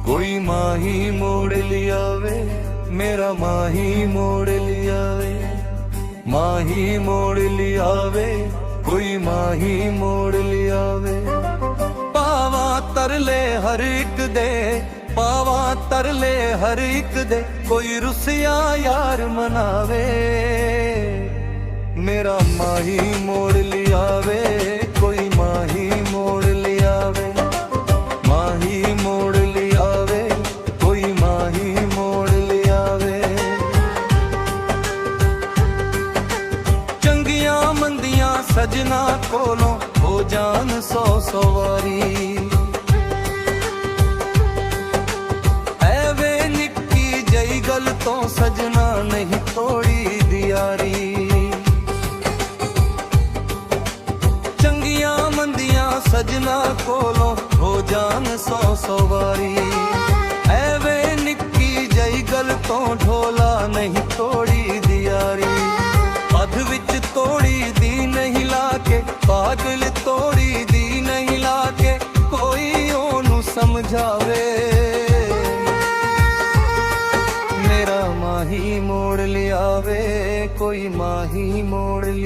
कोई माही मोड़ लियावे, मेरा माही मोड़ लियावे। माही मोड़ लियावे, कोई माही मोड़ लियावे। पावा तरले हर एक दे, पावा तरले हर एक दे, कोई रुसिया यार मनावे। मेरा माही मोड़ लियावे, कोई माही मोड़ लियावे। माही मोड़ लियावे, कोई माही मोड़ लियावे। चंगियां मंदियां सजना कोलों हो जान सौ सवारी। ऐवे निक्की जई गल तो सजना नहीं तोड़ी दियारी। चंगियां मंदियां सजना कोलों हो जान सौ सवारी। ऐवे निक्की जई गल तो ढोला नहीं तोड़ी दियारी। अध विच तोड़ी दी नहीं लाके, पागल तोड़ी दी नहीं लाके, कोई ओनू समझावे। मेरा माही मोड़ लियावे, कोई माही मोड़ लिया।